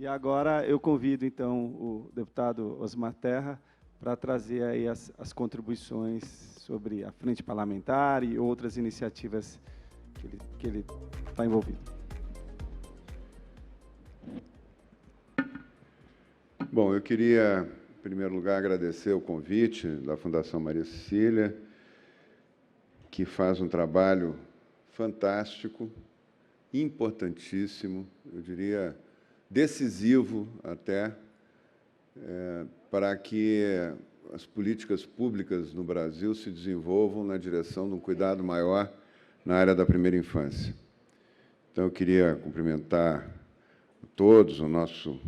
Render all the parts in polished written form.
agora eu convido, então, o deputado Osmar Terra para trazer aí as contribuições sobre a frente parlamentar e outras iniciativas que ele está envolvido. Bom, eu queria, em primeiro lugar, agradecer o convite da Fundação Maria Cecília, que faz um trabalho fantástico, importantíssimo, eu diria decisivo até, para que as políticas públicas no Brasil se desenvolvam na direção de um cuidado maior na área da primeira infância. Então, eu queria cumprimentar todos, o nosso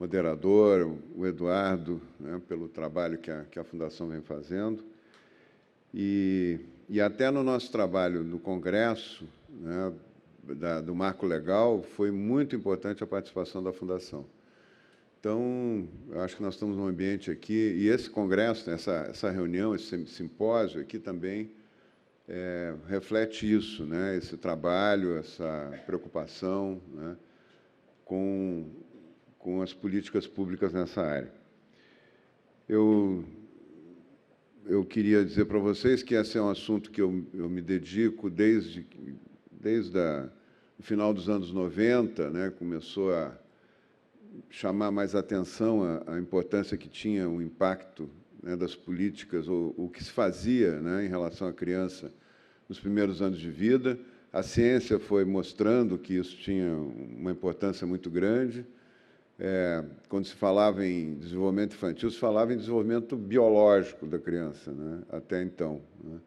moderador, o Eduardo, né, pelo trabalho que a Fundação vem fazendo. E até no nosso trabalho no Congresso, né, do Marco Legal, foi muito importante a participação da Fundação. Então, eu acho que nós estamos num ambiente aqui, e esse congresso, essa reunião, esse simpósio aqui também reflete isso, né, esse trabalho, essa preocupação, né, com as políticas públicas nessa área. Eu queria dizer para vocês que esse é um assunto que eu me dedico desde o final dos anos 90, né, começou a chamar mais atenção a importância que tinha o impacto, né, das políticas, ou o que se fazia, né, em relação à criança nos primeiros anos de vida. A ciência foi mostrando que isso tinha uma importância muito grande. Quando se falava em desenvolvimento infantil, se falava em desenvolvimento biológico da criança, né, até então, né.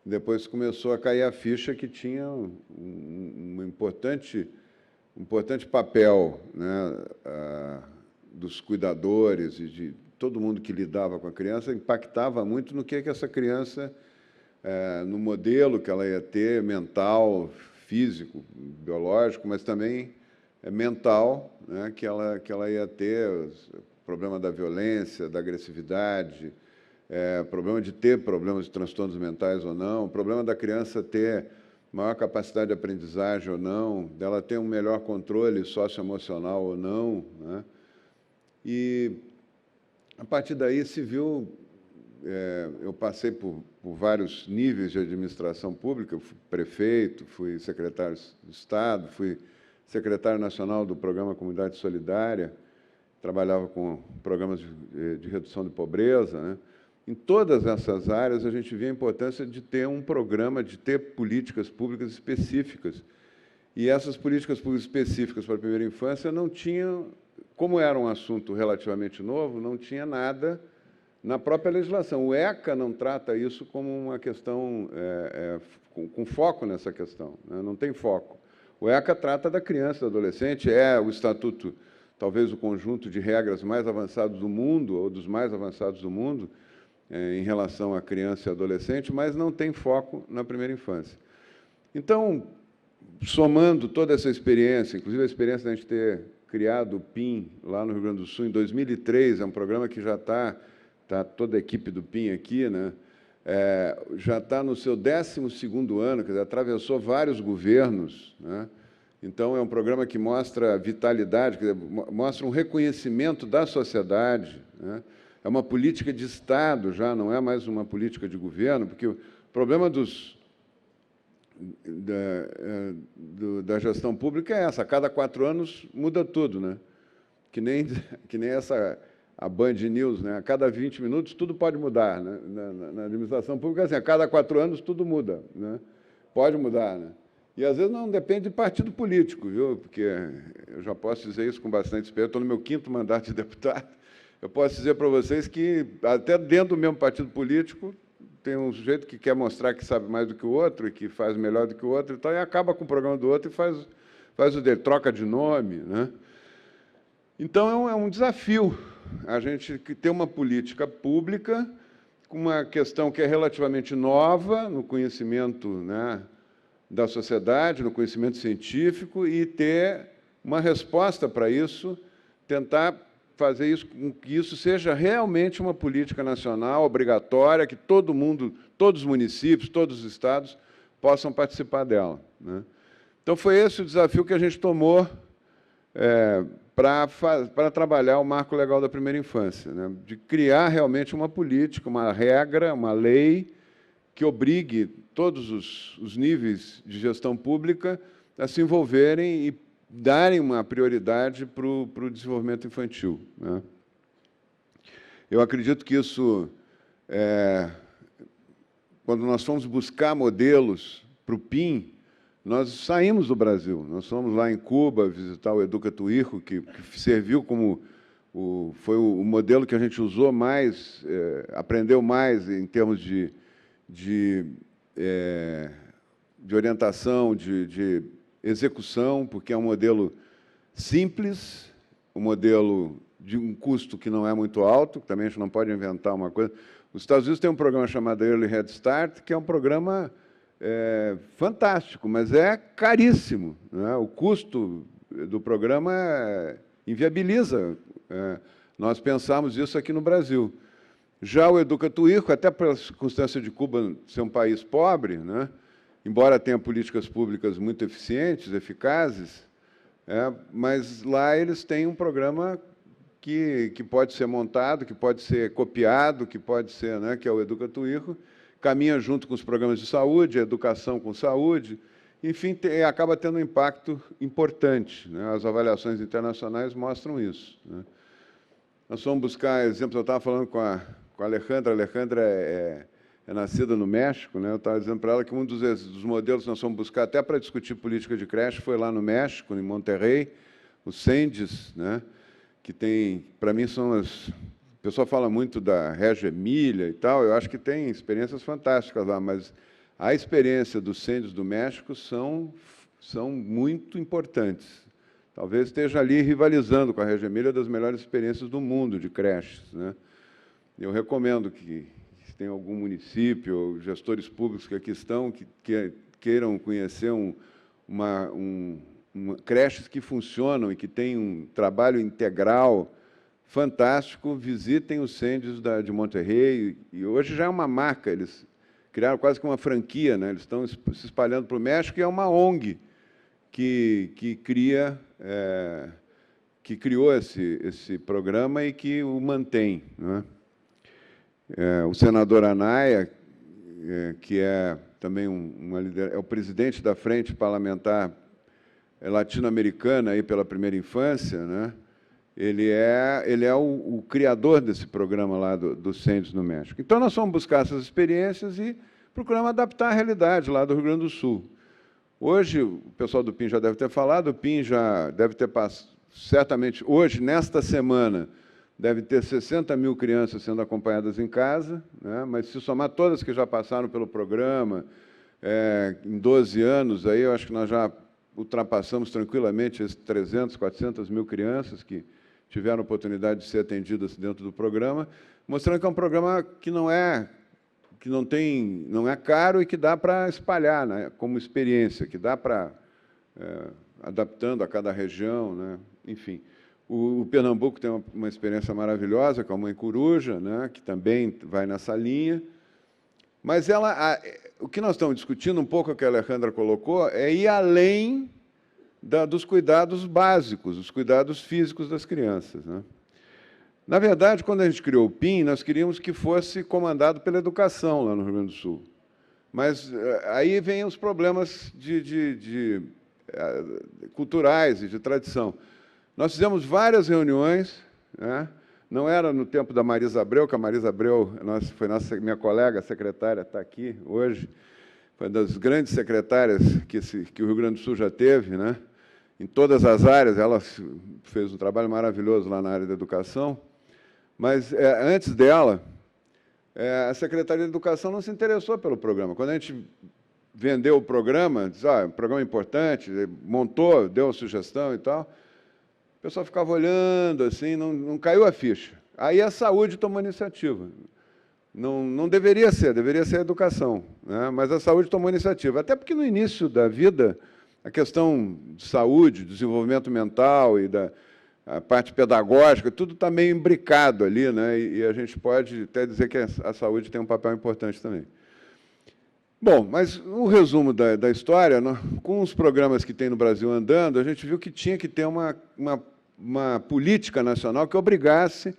Depois começou a cair a ficha que tinha um importante papel, né, dos cuidadores e de todo mundo que lidava com a criança, impactava muito no que essa criança, no modelo que ela ia ter, mental, físico, biológico, mas também mental, né, que ela ia ter, o problema da violência, da agressividade, problema de ter problemas de transtornos mentais ou não, o problema da criança ter maior capacidade de aprendizagem ou não, dela ter um melhor controle socioemocional ou não, né? E, a partir daí, se viu... eu passei por vários níveis de administração pública, eu fui prefeito, fui secretário de Estado, fui secretário nacional do Programa Comunidade Solidária, trabalhava com programas de redução de pobreza, né? Em todas essas áreas, a gente vê a importância de ter um programa, de ter políticas públicas específicas. E essas políticas públicas específicas para a primeira infância não tinham, como era um assunto relativamente novo, não tinha nada na própria legislação. O ECA não trata isso como uma questão, com foco nessa questão, né? Não tem foco. O ECA trata da criança, do adolescente, o estatuto, talvez o conjunto de regras mais avançados do mundo, ou dos mais avançados do mundo, em relação à criança e adolescente, mas não tem foco na primeira infância. Então, somando toda essa experiência, inclusive a experiência de a gente ter criado o PIN lá no Rio Grande do Sul em 2003, é um programa que já está toda a equipe do PIN aqui, né? Já está no seu 12º ano, quer dizer, atravessou vários governos, né? Então, é um programa que mostra vitalidade, quer dizer, mostra um reconhecimento da sociedade, né? É uma política de Estado já, não é mais uma política de governo, porque o problema da gestão pública é essa, a cada 4 anos muda tudo, né? Que nem a Band News, né? A cada 20 minutos tudo pode mudar, né? Na administração pública, assim, a cada 4 anos tudo muda, né? Pode mudar, né? E, às vezes, não depende de partido político, viu? Porque eu já posso dizer isso com bastante experiência, estou no meu 5º mandato de deputado. Eu posso dizer para vocês que, até dentro do mesmo partido político, tem um sujeito que quer mostrar que sabe mais do que o outro e que faz melhor do que o outro, então, e acaba com o programa do outro e faz o dele, troca de nome, né? Então, é um desafio a gente ter uma política pública com uma questão que é relativamente nova no conhecimento, né, da sociedade, no conhecimento científico, e ter uma resposta para isso, tentar fazer isso, com que isso seja realmente uma política nacional obrigatória, que todo mundo, todos os municípios, todos os estados possam participar dela, né? Então, foi esse o desafio que a gente tomou para trabalhar o marco legal da primeira infância, né? De criar realmente uma política, uma regra, uma lei que obrigue todos os níveis de gestão pública a se envolverem e darem uma prioridade para o desenvolvimento infantil, né? Eu acredito que isso, quando nós fomos buscar modelos para o PIN, nós saímos do Brasil. Nós fomos lá em Cuba visitar o Educa Tu Hijo, que serviu como foi o modelo que a gente usou mais, aprendeu mais em termos de orientação, de execução, porque é um modelo simples, um modelo de um custo que não é muito alto, também a gente não pode inventar uma coisa. Os Estados Unidos têm um programa chamado Early Head Start, que é um programa fantástico, mas é caríssimo, né? O custo do programa inviabiliza nós pensamos isso aqui no Brasil. Já o Educa Tu Hijo, até pela circunstância de Cuba ser um país pobre, né? Embora tenha políticas públicas muito eficientes, eficazes, mas lá eles têm um programa que pode ser montado, que pode ser copiado, que pode ser, né, que é o Educa Tu Hijo, caminha junto com os programas de saúde, a educação com saúde, enfim, acaba tendo um impacto importante, né? As avaliações internacionais mostram isso, né? Nós vamos buscar exemplos, eu estava falando com a Alejandra. A Alejandra é nascida no México, né? Eu estava dizendo para ela que um dos modelos que nós vamos buscar até para discutir política de creche foi lá no México, em Monterrey, os CENDES, né? Que tem, para mim, são as... O pessoal fala muito da Reggio Emília e tal, eu acho que tem experiências fantásticas lá, mas a experiência dos CENDES do México são muito importantes. Talvez esteja ali rivalizando com a Reggio Emília das melhores experiências do mundo de creches, né? Eu recomendo que se tem algum município ou gestores públicos que aqui estão, que queiram conhecer creches que funcionam e que têm um trabalho integral fantástico, visitem os CENDES de Monterrey. E hoje já é uma marca, eles criaram quase que uma franquia, né? Eles estão se espalhando para o México, e é uma ONG que criou esse programa e que o mantém, né? O senador Anaya, que é também é o presidente da Frente Parlamentar Latino-Americana aí pela primeira infância, né? Ele é o criador desse programa lá do CENDES no México. Então, nós vamos buscar essas experiências e procuramos adaptar a realidade lá do Rio Grande do Sul. Hoje, o pessoal do PIN já deve ter falado, o PIN já deve ter passado, certamente, hoje, nesta semana, deve ter 60 mil crianças sendo acompanhadas em casa, né? Mas, se somar todas que já passaram pelo programa, em 12 anos, aí eu acho que nós já ultrapassamos tranquilamente esses 300, 400 mil crianças que tiveram a oportunidade de ser atendidas dentro do programa, mostrando que é um programa que não é caro e que dá para espalhar, né, como experiência, que dá para, adaptando a cada região, né? Enfim. O Pernambuco tem uma experiência maravilhosa com a Mãe Coruja, né, que também vai nessa linha. Mas o que nós estamos discutindo, um pouco o que a Alejandra colocou, é ir além dos cuidados básicos, os cuidados físicos das crianças, né? Na verdade, quando a gente criou o PIN, nós queríamos que fosse comandado pela educação lá no Rio Grande do Sul. Mas aí vêm os problemas culturais e de tradição. Nós fizemos várias reuniões, né? Não era no tempo da Marisa Abreu, que a Marisa Abreu foi minha colega, secretária, está aqui hoje, foi uma das grandes secretárias que o Rio Grande do Sul já teve, né? Em todas as áreas. Ela fez um trabalho maravilhoso lá na área da educação. Mas, antes dela, a Secretaria de Educação não se interessou pelo programa. Quando a gente vendeu o programa, disse, um programa importante, montou, deu a sugestão e tal, o pessoal ficava olhando, assim, não caiu a ficha. Aí a saúde tomou iniciativa. Não deveria ser a educação, né? Mas a saúde tomou iniciativa. Até porque, no início da vida, a questão de saúde, desenvolvimento mental e a parte pedagógica, tudo está meio imbricado ali, né? E a gente pode até dizer que a saúde tem um papel importante também. Bom, mas o resumo da história, com os programas que tem no Brasil andando, a gente viu que tinha que ter uma uma política nacional que obrigasse,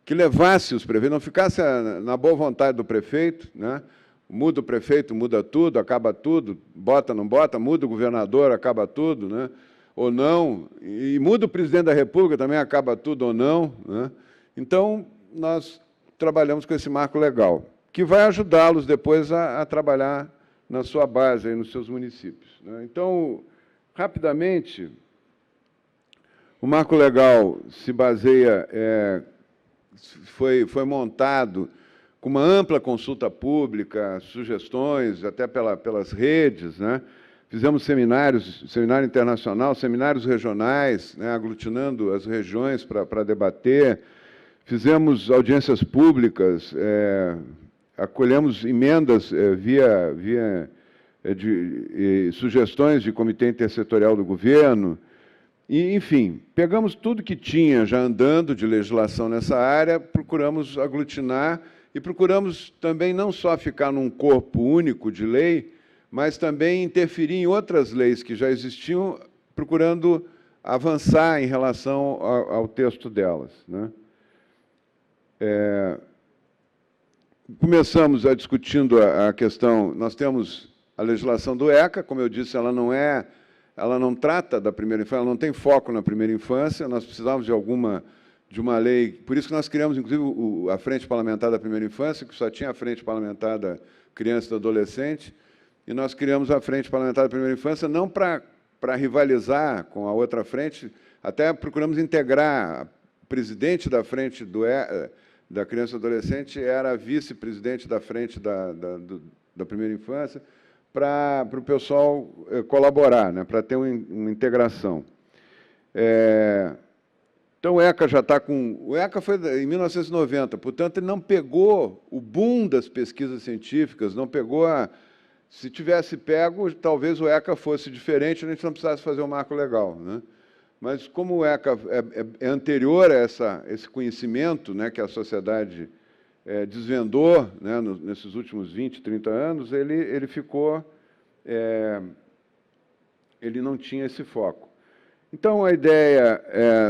que levasse os prefeitos, não ficasse na boa vontade do prefeito, né? Muda o prefeito, muda tudo, acaba tudo, bota, não bota, muda o governador, acaba tudo, né? Ou não, e muda o presidente da República, também acaba tudo ou não, né? Então, nós trabalhamos com esse marco legal, que vai ajudá-los depois a trabalhar na sua base, aí, nos seus municípios, né? Então, rapidamente, o marco legal se baseia, foi montado com uma ampla consulta pública, sugestões, até pelas redes, né? Fizemos seminários, seminário internacional, seminários regionais, né, aglutinando as regiões para debater. Fizemos audiências públicas, acolhemos emendas via sugestões de comitê intersetorial do governo. E, enfim, pegamos tudo que tinha já andando de legislação nessa área, procuramos aglutinar e procuramos também não só ficar num corpo único de lei, mas também interferir em outras leis que já existiam, procurando avançar em relação ao texto delas, né? Começamos discutindo a questão, nós temos a legislação do ECA, como eu disse, ela não trata da primeira infância, ela não tem foco na primeira infância, nós precisávamos de uma lei, por isso que nós criamos, inclusive, a Frente Parlamentar da Primeira Infância, que só tinha a Frente Parlamentar da Criança e do Adolescente, e nós criamos a Frente Parlamentar da Primeira Infância não para rivalizar com a outra frente, até procuramos integrar. O presidente da Frente da Criança e Adolescente era vice-presidente da Frente da Primeira Infância, para o pessoal colaborar, né, para ter uma integração. Então, o ECA já está com... O ECA foi em 1990, portanto, ele não pegou o boom das pesquisas científicas, não pegou a... Se tivesse pego, talvez o ECA fosse diferente, a gente não precisasse fazer um marco legal, né? Mas, como o ECA é anterior a esse conhecimento, né, que a sociedade desvendou, né, nesses últimos 20, 30 anos, ele ficou... ele não tinha esse foco. Então, a ideia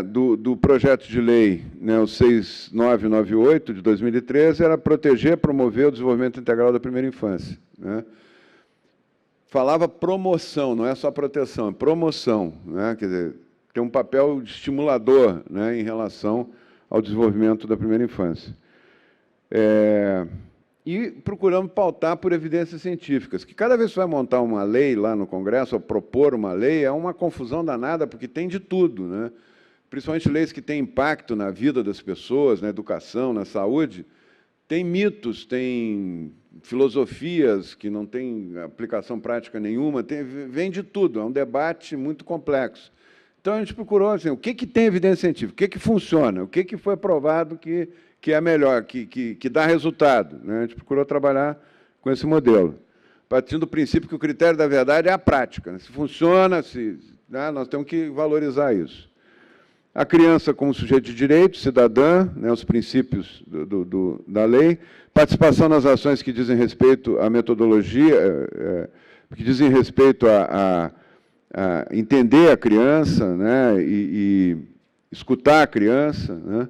do projeto de lei, né, o 6998, de 2013, era proteger e promover o desenvolvimento integral da primeira infância, né? Falava promoção, não é só proteção, é promoção, né? Quer dizer, tem um papel estimulador, né, em relação ao desenvolvimento da primeira infância. E procuramos pautar por evidências científicas, que cada vez que vai montar uma lei lá no Congresso, ou propor uma lei, é uma confusão danada, porque tem de tudo, né? Principalmente leis que têm impacto na vida das pessoas, na educação, na saúde, tem mitos, tem filosofias que não têm aplicação prática nenhuma, vem de tudo, é um debate muito complexo. Então, a gente procurou assim, o que tem evidência científica, o que funciona, o que foi provado que é melhor, que dá resultado, né? A gente procurou trabalhar com esse modelo, partindo do princípio que o critério da verdade é a prática, né? Se funciona, né, nós temos que valorizar isso. A criança como sujeito de direito, cidadã, né, os princípios da lei, participação nas ações que dizem respeito à metodologia, que dizem respeito a entender a criança, né, e escutar a criança, né,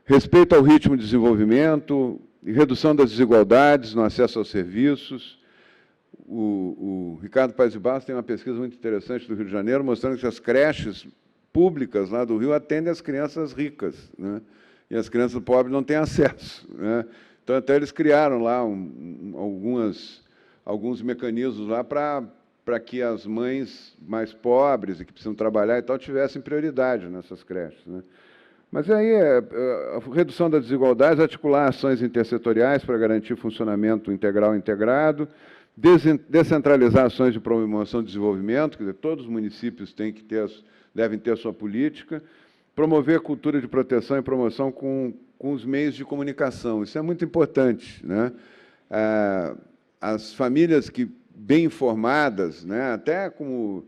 respeito ao ritmo de desenvolvimento, redução das desigualdades no acesso aos serviços. O Ricardo Paes de Barros tem uma pesquisa muito interessante do Rio de Janeiro, mostrando que as creches públicas lá do Rio atendem as crianças ricas, né, e as crianças pobres não têm acesso, né. Então, até eles criaram lá alguns mecanismos lá para que as mães mais pobres e que precisam trabalhar e tal tivessem prioridade nessas creches, né. Mas aí a redução das desigualdades, articular ações intersetoriais para garantir funcionamento integral e integrado, descentralizar ações de promoção de desenvolvimento, quer dizer, todos os municípios devem ter a sua política, promover a cultura de proteção e promoção com os meios de comunicação. Isso é muito importante, né? As famílias bem informadas, né, até como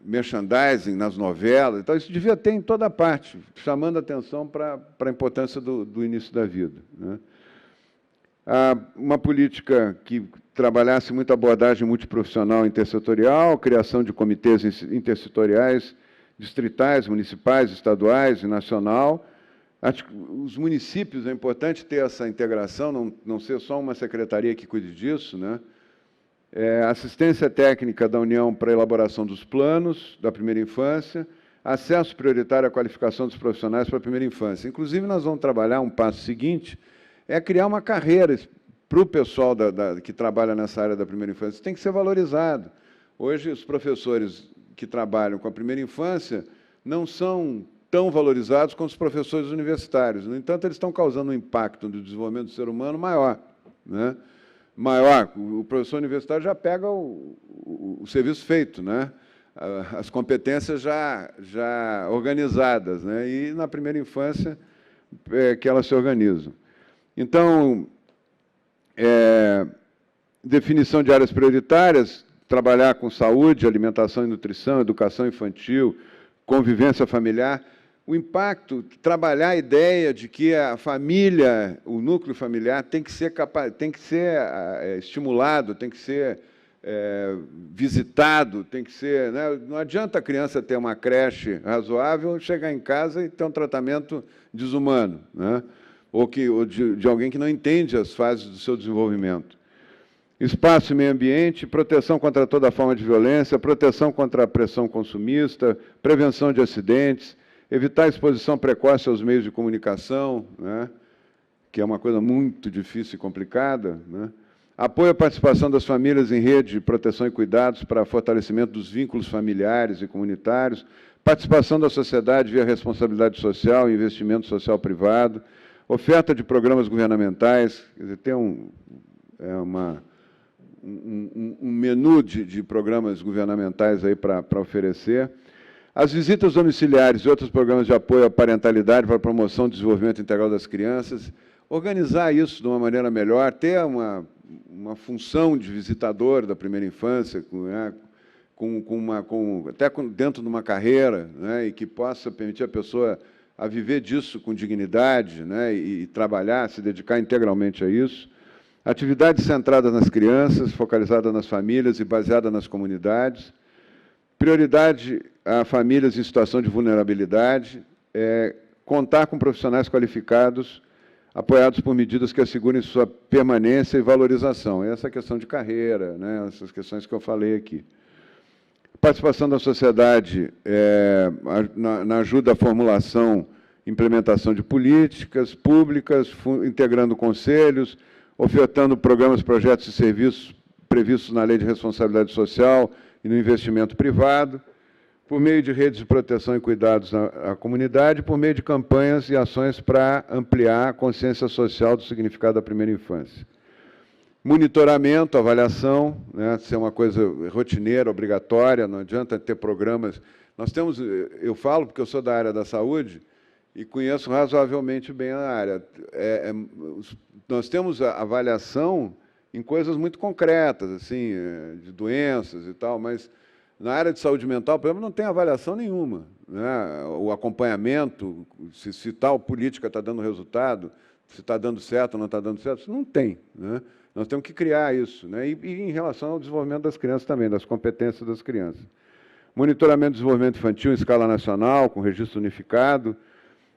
merchandising nas novelas, então, isso devia ter em toda parte, chamando a atenção para a importância do início da vida, né? Uma política que trabalhasse muito a abordagem multiprofissional intersetorial, criação de comitês intersetoriais distritais, municipais, estaduais e nacional. Os municípios, é importante ter essa integração, não ser só uma secretaria que cuide disso, né? Assistência técnica da União para a elaboração dos planos da primeira infância, acesso prioritário à qualificação dos profissionais para a primeira infância. Inclusive, nós vamos trabalhar um passo seguinte, criar uma carreira para o pessoal que trabalha nessa área da primeira infância. Isso tem que ser valorizado. Hoje, os professores que trabalham com a primeira infância não são tão valorizados quanto os professores universitários. No entanto, eles estão causando um impacto no desenvolvimento do ser humano maior, né? Maior. O professor universitário já pega o serviço feito, né? As competências já organizadas, né? E, na primeira infância, que elas se organizam. Então, definição de áreas prioritárias, trabalhar com saúde, alimentação e nutrição, educação infantil, convivência familiar. O impacto, trabalhar a ideia de que a família, o núcleo familiar, tem que ser estimulado, tem que ser visitado, tem que ser, né? Não adianta a criança ter uma creche razoável, chegar em casa e ter um tratamento desumano, né? Ou de alguém que não entende as fases do seu desenvolvimento. Espaço e meio ambiente, proteção contra toda forma de violência, proteção contra a pressão consumista, prevenção de acidentes, evitar a exposição precoce aos meios de comunicação, né, que é uma coisa muito difícil e complicada, né. Apoio à participação das famílias em rede de proteção e cuidados para fortalecimento dos vínculos familiares e comunitários, participação da sociedade via responsabilidade social e investimento social privado, oferta de programas governamentais, quer dizer, tem um menu de programas governamentais aí para oferecer. As visitas domiciliares e outros programas de apoio à parentalidade para a promoção do desenvolvimento integral das crianças, organizar isso de uma maneira melhor, ter uma função de visitador da primeira infância, até dentro de uma carreira, né, e que possa permitir a pessoa a viver disso com dignidade, né, e trabalhar, se dedicar integralmente a isso. Atividades centradas nas crianças, focalizadas nas famílias e baseadas nas comunidades. Prioridade a famílias em situação de vulnerabilidade. Contar com profissionais qualificados, apoiados por medidas que assegurem sua permanência e valorização. Essa questão de carreira, né, essas questões que eu falei aqui. Participação da sociedade na ajuda à formulação e implementação de políticas públicas, integrando conselhos, ofertando programas, projetos e serviços previstos na Lei de Responsabilidade Social e no investimento privado, por meio de redes de proteção e cuidados à comunidade, por meio de campanhas e ações para ampliar a consciência social do significado da primeira infância. Monitoramento, avaliação, né, ser uma coisa rotineira, obrigatória, não adianta ter programas. Nós temos, eu falo porque eu sou da área da saúde e conheço razoavelmente bem a área. Nós temos a avaliação em coisas muito concretas, assim, de doenças e tal, mas na área de saúde mental, por exemplo, não tem avaliação nenhuma, né? O acompanhamento, se tal política está dando resultado, se está dando certo ou não está dando certo, isso não tem, né? Nós temos que criar isso, né? E em relação ao desenvolvimento das crianças também, das competências das crianças. Monitoramento do desenvolvimento infantil em escala nacional, com registro unificado.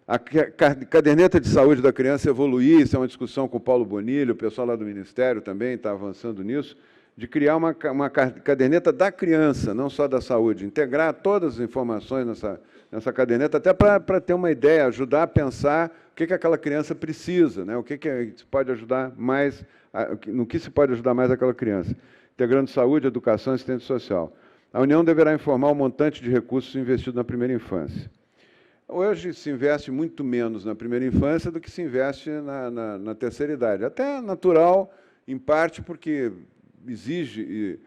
A caderneta de saúde da criança evoluir, isso é uma discussão com o Paulo Bonilho, o pessoal lá do Ministério também está avançando nisso, de criar uma caderneta da criança, não só da saúde, integrar todas as informações nessa caderneta, até para ter uma ideia, ajudar a pensar o que aquela criança precisa, né? O que se pode ajudar mais, no que se pode ajudar mais aquela criança, integrando saúde, educação e assistência social. A União deverá informar o montante de recursos investidos na primeira infância. Hoje se investe muito menos na primeira infância do que se investe na terceira idade. Até natural, em parte, porque exige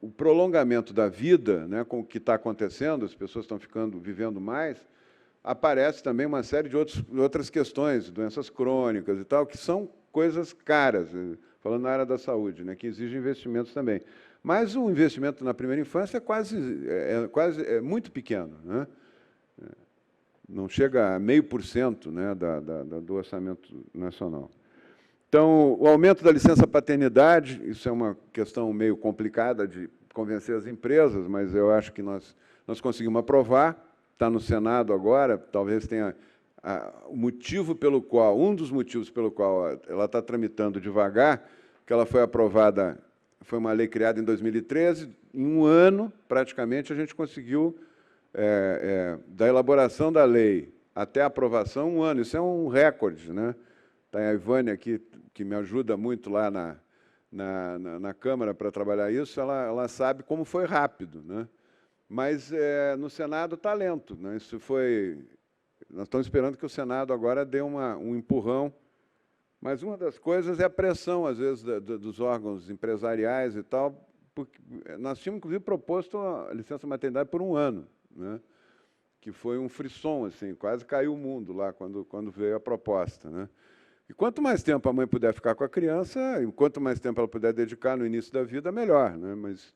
o prolongamento da vida, né, com o que está acontecendo, as pessoas estão vivendo mais, aparece também uma série de outras questões, doenças crônicas e tal, que são coisas caras, falando na área da saúde, né, que exigem investimentos também. Mas o investimento na primeira infância é muito pequeno, né? Não chega a 0,5%, né, do orçamento nacional. Então, o aumento da licença paternidade, isso é uma questão meio complicada, convencer as empresas, mas eu acho que nós conseguimos aprovar, está no Senado agora, talvez tenha o motivo pelo qual, um dos motivos pelo qual ela está tramitando devagar, que ela foi aprovada, foi uma lei criada em 2013, em um ano, praticamente, a gente conseguiu, da elaboração da lei até a aprovação, um ano. Isso é um recorde, né? Está a Ivânia aqui, que me ajuda muito lá na Câmara para trabalhar isso, ela sabe como foi rápido, né? Mas no Senado está lento, né? Isso foi... Nós estamos esperando que o Senado agora dê um empurrão. Mas uma das coisas é a pressão, às vezes, dos órgãos empresariais e tal, porque nós tínhamos, inclusive, proposto a licença maternidade por um ano, né? Que foi um frisson, assim, quase caiu o mundo lá quando veio a proposta, né? E quanto mais tempo a mãe puder ficar com a criança, e quanto mais tempo ela puder dedicar no início da vida, melhor, né? Mas,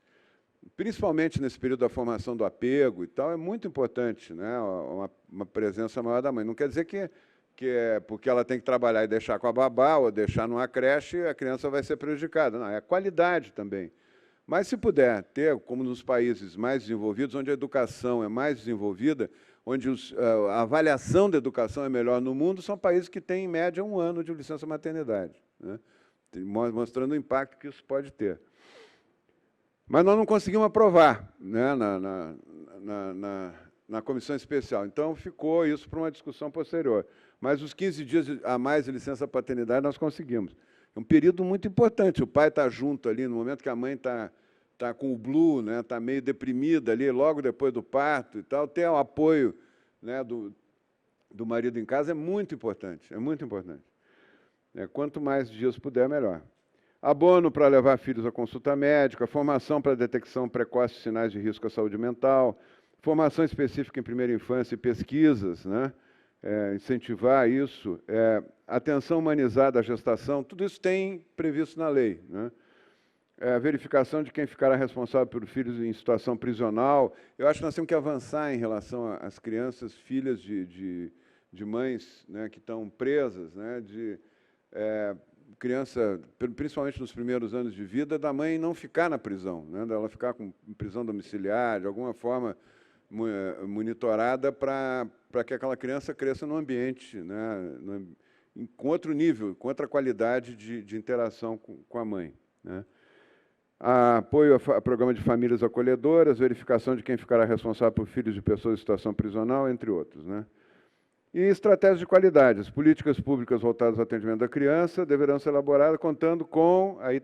principalmente nesse período da formação do apego e tal, é muito importante, né? Uma presença maior da mãe. Não quer dizer que é porque ela tem que trabalhar e deixar com a babá, ou deixar numa creche, a criança vai ser prejudicada. Não, é a qualidade também. Mas, se puder ter, como nos países mais desenvolvidos, onde a educação é mais desenvolvida, onde a avaliação da educação é melhor no mundo, são países que têm, em média, um ano de licença maternidade, né? Mostrando o impacto que isso pode ter. Mas nós não conseguimos aprovar, né, na comissão especial. Então, ficou isso para uma discussão posterior. Mas os 15 dias a mais de licença paternidade nós conseguimos. É um período muito importante. O pai está junto ali, no momento que a mãe está com o blue, né, está meio deprimida ali, logo depois do parto e tal, ter o apoio, né, do marido em casa é muito importante, é muito importante. Quanto mais dias puder, melhor. Abono para levar filhos à consulta médica, formação para detecção precoce de sinais de risco à saúde mental, formação específica em primeira infância e pesquisas, né? Incentivar isso, atenção humanizada à gestação, tudo isso tem previsto na lei, né? A verificação de quem ficará responsável por filhos em situação prisional. Eu acho que nós temos que avançar em relação às crianças, filhas de mães, né, que estão presas, né, criança, principalmente nos primeiros anos de vida, da mãe não ficar na prisão, né, dela ficar em prisão domiciliar, de alguma forma monitorada para que aquela criança cresça num ambiente, né, com outro nível, com outra qualidade de interação com a mãe, né. Apoio a programa de famílias acolhedoras, verificação de quem ficará responsável por filhos de pessoas em situação prisional, entre outros, né. E estratégias de qualidade. As políticas públicas voltadas ao atendimento da criança deverão ser elaboradas contando com... Aí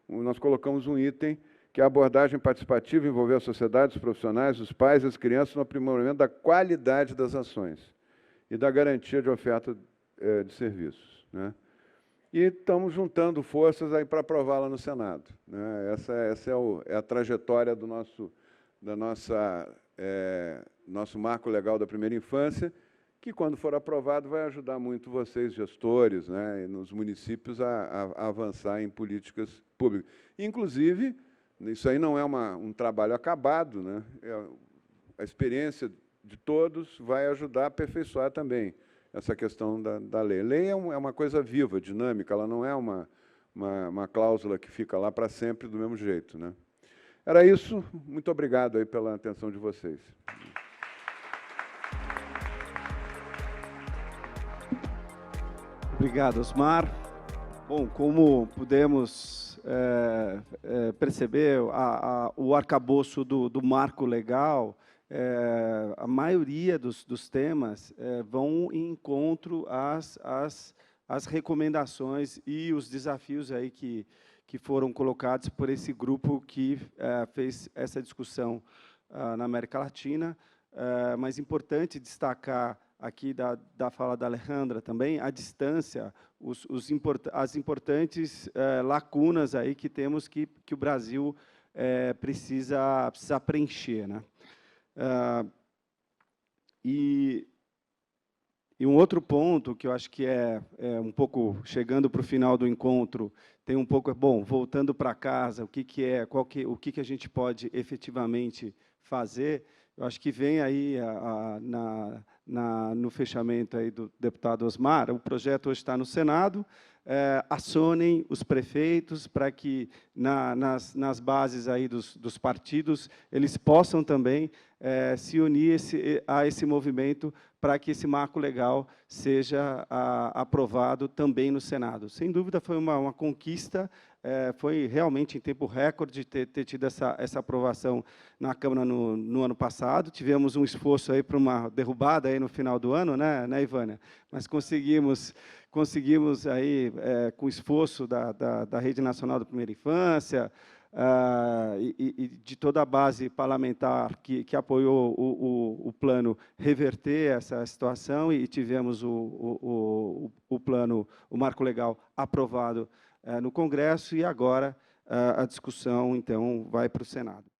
nós colocamos um item, que é a abordagem participativa, envolver a sociedade, os profissionais, os pais e as crianças no aprimoramento da qualidade das ações e da garantia de oferta de serviços, né. E estamos juntando forças aí para aprová-la no Senado, né. Essa é a trajetória do nosso marco legal da primeira infância, que, quando for aprovado, vai ajudar muito vocês, gestores, né, e nos municípios, a avançar em políticas públicas. Inclusive, isso aí não é um trabalho acabado, né? A experiência de todos vai ajudar a aperfeiçoar também essa questão da lei. A lei é uma coisa viva, dinâmica, ela não é uma cláusula que fica lá para sempre do mesmo jeito, né? Era isso. Muito obrigado aí pela atenção de vocês. Obrigado, Osmar. Bom, como pudemos perceber, o arcabouço do marco legal, a maioria dos temas vão em encontro às recomendações e os desafios aí que foram colocados por esse grupo que fez essa discussão na América Latina. Mas é importante destacar aqui da fala da Alejandra também, a distância, as importantes lacunas aí que temos que o Brasil precisa preencher, né? E um outro ponto que eu acho que é um pouco, chegando para o final do encontro, tem um pouco, bom, voltando para casa, o que a gente pode efetivamente fazer. eu acho que vem aí no fechamento aí do deputado Osmar, o projeto hoje está no Senado, acionem os prefeitos para que, nas bases aí dos partidos, eles possam também se unir a esse movimento para que esse marco legal seja aprovado também no Senado. Sem dúvida, foi uma conquista, foi realmente em tempo recorde ter tido essa aprovação na Câmara no ano passado. Tivemos um esforço aí para uma derrubada aí no final do ano, né, Ivânia? Mas conseguimos aí, com o esforço da Rede Nacional da Primeira Infância, e de toda a base parlamentar que apoiou o plano, reverter essa situação, e tivemos o plano, o marco legal aprovado no Congresso, e agora a discussão, então, vai para o Senado.